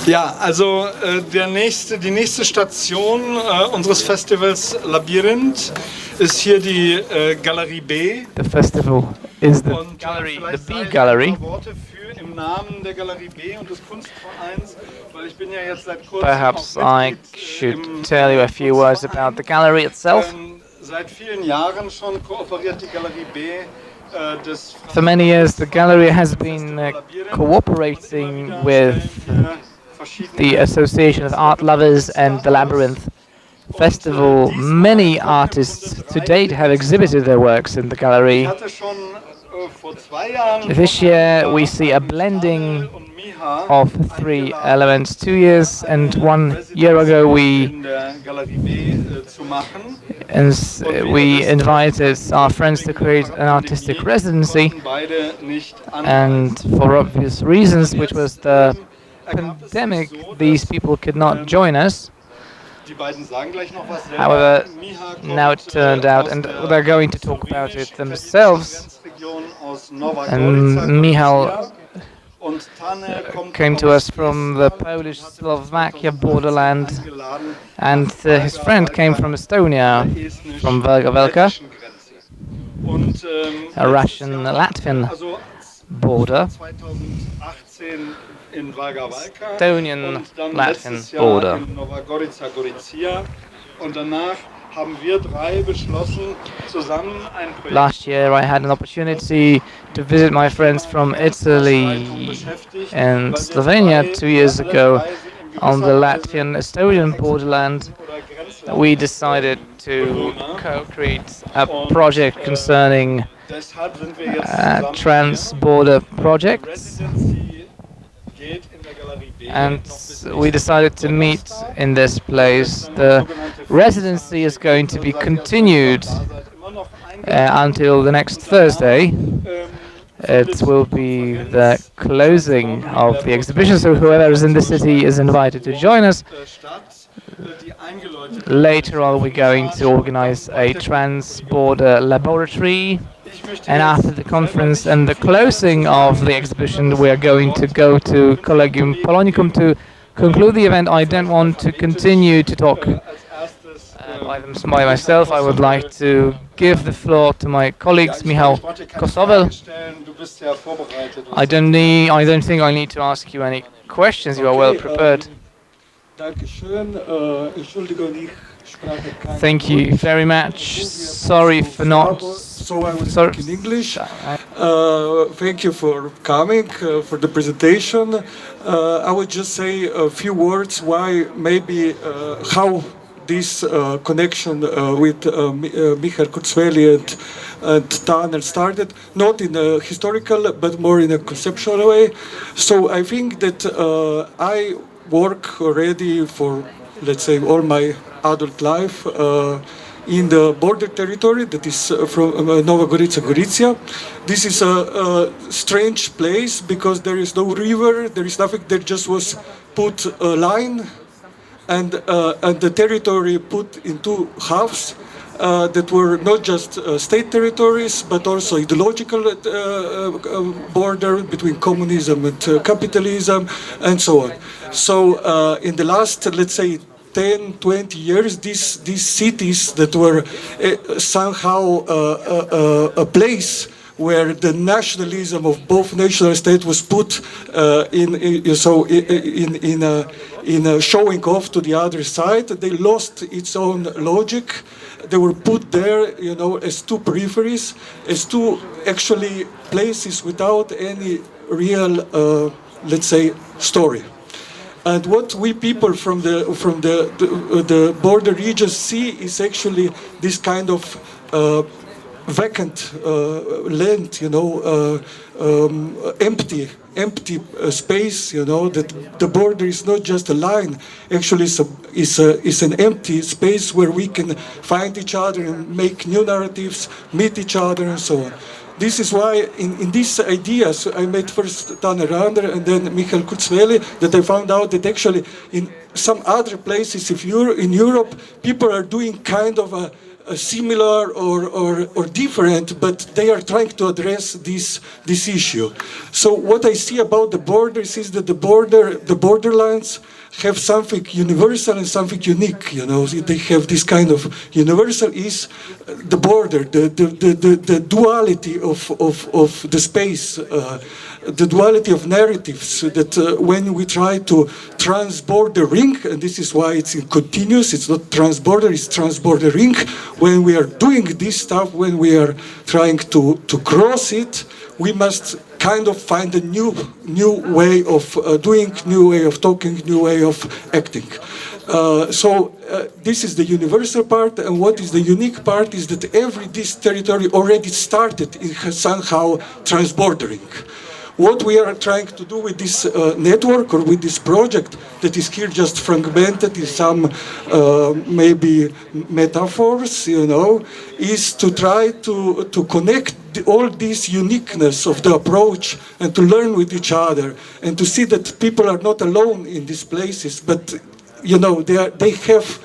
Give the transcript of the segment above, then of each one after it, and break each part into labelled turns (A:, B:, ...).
A: Ja, also die nächste Station unseres Festivals Labyrinth ist hier die Galerie B.
B: The festival is the
A: Und
B: gallery, the
A: vielleicht
B: B
A: sage ich
B: gallery.
A: ein paar Worte im Namen der Galerie B und des Kunstvereins, weil ich bin ja jetzt seit kurzem
B: Perhaps
A: auch
B: I
A: Mitglied
B: should
A: im
B: tell you a few words about the gallery itself.
A: Seit vielen Jahren schon kooperiert die Galerie B.
B: For many years, the gallery has been cooperating with the Association of Art Lovers and the Labyrinth Festival. Many artists to date have exhibited their works in the gallery. This year we see a blending of three elements. 2 years and 1 year ago we invited our friends to create an artistic residency, and for obvious reasons, which was the pandemic, these people could not join us. However, now it turned out, and they're going to talk about it themselves, and miha came to us from the Polish-Slovakia borderland, and his friend came from Estonia, from Velka, a Russian-Latvian border, Estonian-Latvian border. Last year I had an opportunity to visit my friends from Italy and Slovenia 2 years ago on the Latvian-Estonian borderland. We decided to co-create a project concerning trans-border projects, and we decided to meet in this place. The residency is going to be continued until the next Thursday. It will be the closing of the exhibition, so whoever is in the city is invited to join us. Later on we're going to organize a trans-border laboratory, and after the conference and the closing of the exhibition we are going to go to Collegium Polonicum to conclude the event. I don't want to continue to talk by myself. I would like to give the floor to my colleagues, miha, kosovel. I don't think I need to ask you any questions. You are well prepared. Thank you very much. Sorry for not.
C: So I will speak in English. Thank you for coming for the presentation. I would just say a few words why maybe how this connection with Michael Kurzwelly and tanel started, not in a historical but more in a conceptual way. So I think that I work already for, let's say, all my adult life in the border territory that is from Nova Gorica. This is a strange place because there is no river, there is nothing. There just was put a line and the territory put in two halves that were not just state territories but also ideological border between communism and capitalism and so on. So in the last, let's say, 10, 20 years, these cities that were somehow a place where the nationalism of both national states was put in showing off to the other side. They lost its own logic. They were put there, as two peripheries, as two actually places without any real, let's say, story. And what we people from the border regions see is actually this kind of vacant land, empty space, that the border is not just a line, actually it's an empty space where we can find each other and make new narratives, meet each other and so on. This is why in these ideas I met first tanel rander and then Michael Kurzwelly, that I found out that actually in some other places in Europe people are doing kind of similar or different, but they are trying to address this issue. So what I see about the borders is that the borderlines have something universal and something unique. You know, they have this kind of universal is the border, the duality of the space, the duality of narratives. That when we try to transbordering, and this is why it's continuous, it's not transborder, it's transbordering. When we are doing this stuff, when we are trying to cross it, we must kind of find a new way of doing, new way of talking, new way of acting. So this is the universal part, and what is the unique part is that this territory already started in somehow transbordering. What we are trying to do with this network or with this project that is here just fragmented in some maybe metaphors, you know, is to try to connect all this uniqueness of the approach and to learn with each other and to see that people are not alone in these places, but you know, they have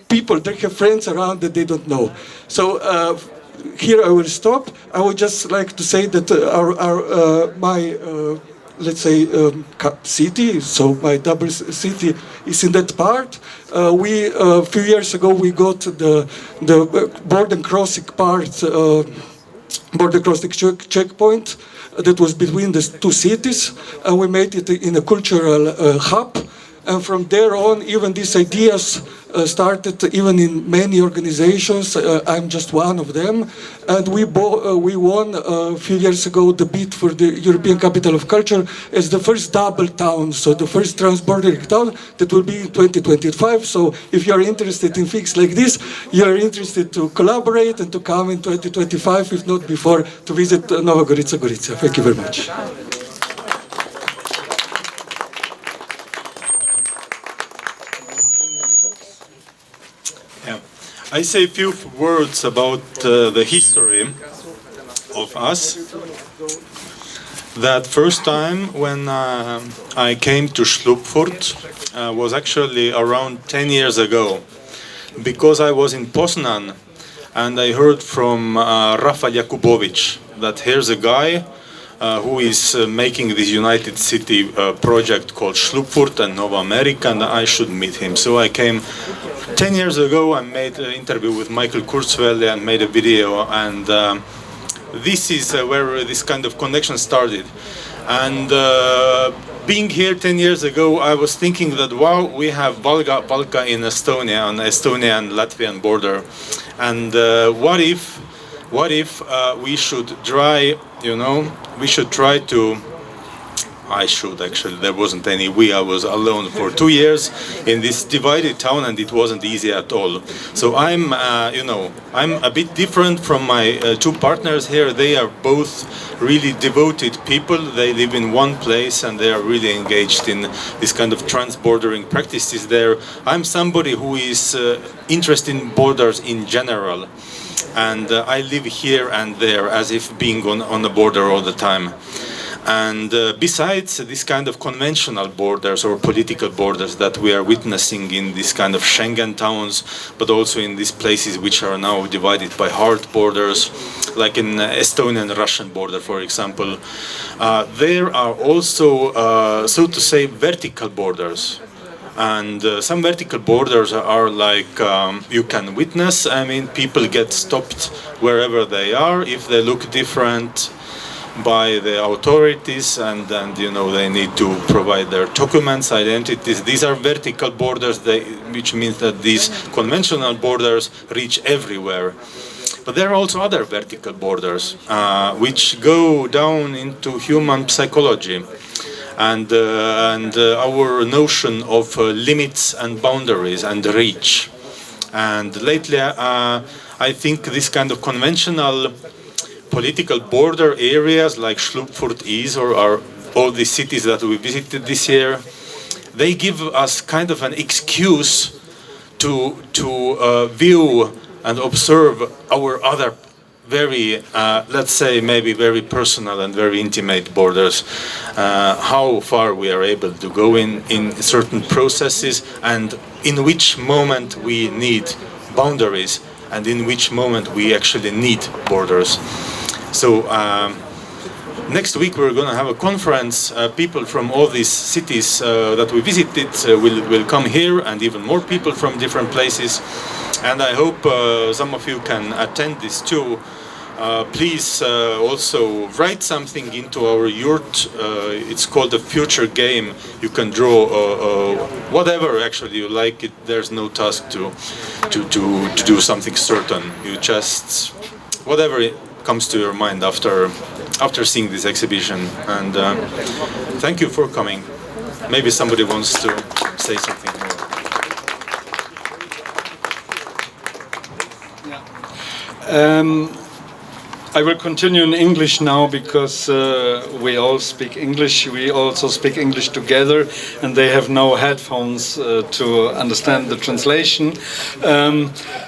C: people, they have friends around that they don't know. So here I will stop. I would just like to say that my let's say city, so my double city is in that part. A few years ago we got the border crossing part, border crossing checkpoint that was between the two cities, and we made it in a cultural hub. And from there on, even these ideas started even in many organizations. I'm just one of them. And we won a few years ago the bid for the European Capital of Culture as the first double town, so the first transbordering town that will be in 2025. So if you are interested in things like this, you are interested to collaborate and to come in 2025, if not before, to visit Nova Gorica. Thank you very much.
D: I say a few words about the history of us. That first time when I came to Schlupfurt was actually around 10 years ago, because I was in Poznan and I heard from Rafał Jakubowicz that here's a guy who is making this United City project called Schlupfurt and Nova America, and I should meet him. So I came 10 years ago. I made an interview with Michael Kurzwelly and made a video, and this is where this kind of connection started. And being here 10 years ago, I was thinking that, wow, we have Valga in Estonia, on the Estonia and Latvian border, and what if we should try, you know, we should try to, I should actually, there wasn't any we, I was alone for 2 years in this divided town, and it wasn't easy at all. So I'm, you know, I'm a bit different from my two partners here. They are both really devoted people. They live in one place and they are really engaged in this kind of trans-bordering practices there. I'm somebody who is interested in borders in general. And I live here and there as if being on the border all the time. And besides this kind of conventional borders or political borders that we are witnessing in this kind of Schengen towns, but also in these places which are now divided by hard borders, like in Estonian Russian border, for example, there are also, so to say, vertical borders. And some vertical borders are like you can witness. I mean, people get stopped wherever they are if they look different by the authorities, and you know, they need to provide their documents, identities. These are vertical borders, which means that these conventional borders reach everywhere. But there are also other vertical borders which go down into human psychology. And our notion of limits and boundaries and reach. And lately, I think this kind of conventional political border areas like Schlupfurt is, or all the cities that we visited this year, they give us kind of an excuse to view and observe our other very, let's say, maybe very personal and very intimate borders, how far we are able to go in certain processes and in which moment we need boundaries and in which moment we actually need borders. So next week we're going to have a conference. People from all these cities that we visited will come here, and even more people from different places. And I hope some of you can attend this too. Please also write something into our yurt. It's called a future game. You can draw whatever actually you like. There's no task to do something certain. You just whatever comes to your mind after seeing this exhibition. And thank you for coming. Maybe somebody wants to say something more.
A: I will continue in English now because we all speak English. We also speak English together, and they have no headphones to understand the translation.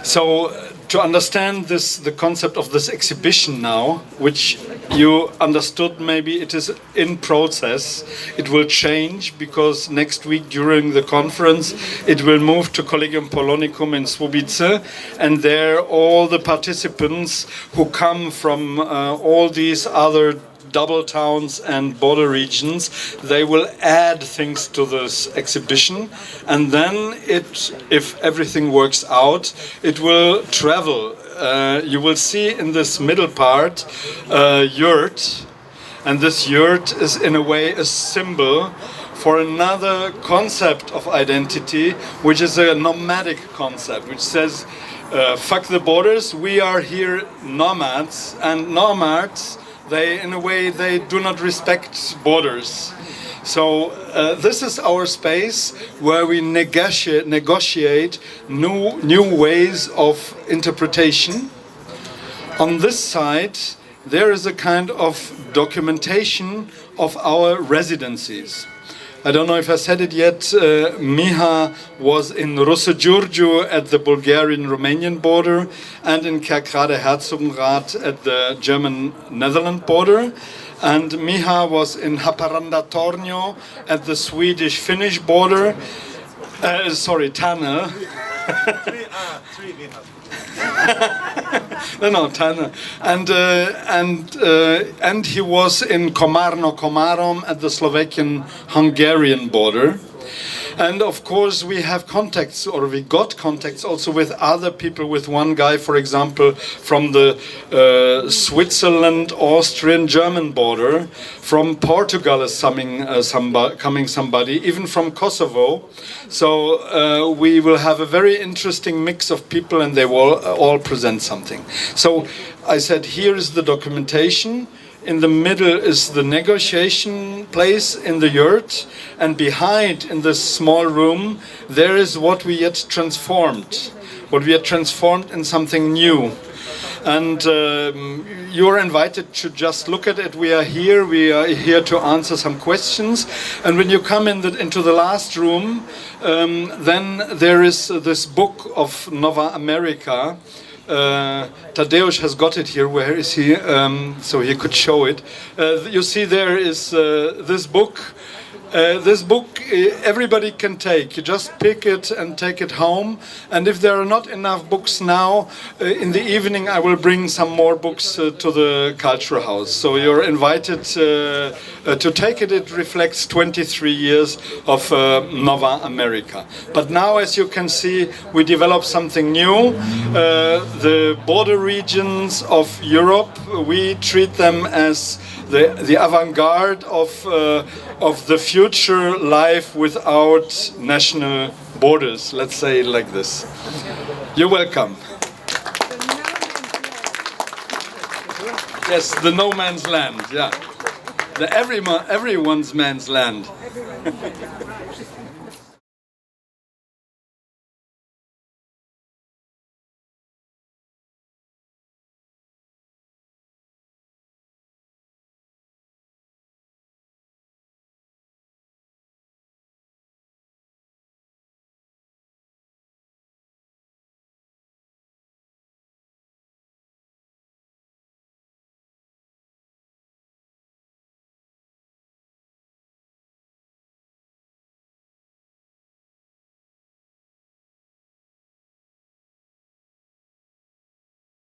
A: So to understand the concept of this exhibition now, which you understood, maybe it is in process. It will change because next week during the conference it will move to Collegium Polonicum in Słubice, and there all the participants who come from all these other double towns and border regions, they will add things to this exhibition, and then if everything works out, it will travel. You will see in this middle part a yurt, and this yurt is in a way a symbol for another concept of identity, which is a nomadic concept, which says fuck the borders, we are here nomads, and nomads, they in a way they do not respect borders. So this is our space where we negotiate new ways of interpretation. On this side there is a kind of documentation of our residencies. I don't know if I said it yet, Miha was in Rusă-Giurgiu at the Bulgarian-Romanian border, and in Kerkrade-Herzogenrath at the German-Netherlands border. And Miha was in Haparanda-Tornio at the Swedish-Finnish border. Sorry, tanel.
D: Three Mihas.
A: No, tanel. And he was in Komarno-Komarom at the Slovakian-Hungarian border. And of course we have contacts, or we got contacts also with other people, with one guy, for example, from the Switzerland, Austrian, German border. From Portugal is coming somebody, even from Kosovo. So we will have a very interesting mix of people, and they will all present something. So I said, here is the documentation. In the middle is the negotiation place in the yurt, and behind, in this small room, there is what we yet transformed. What we had transformed in something new. And you're invited to just look at it. We are here to answer some questions. And when you come into the last room, then there is this book of Nova America. Tadeusz has got it here. Where is he? So he could show it. You see there is this book. This book everybody can take. You just pick it and take it home. And if there are not enough books now, in the evening I will bring some more books to the Cultural House. So you're invited to take it. It reflects 23 years of Nova America. But now, as you can see, we developed something new. The border regions of Europe, we treat them as the avant-garde of the future life without national borders. Let's say it like this. You're welcome. Yes, the no man's land. Yeah, the everyone's man's land.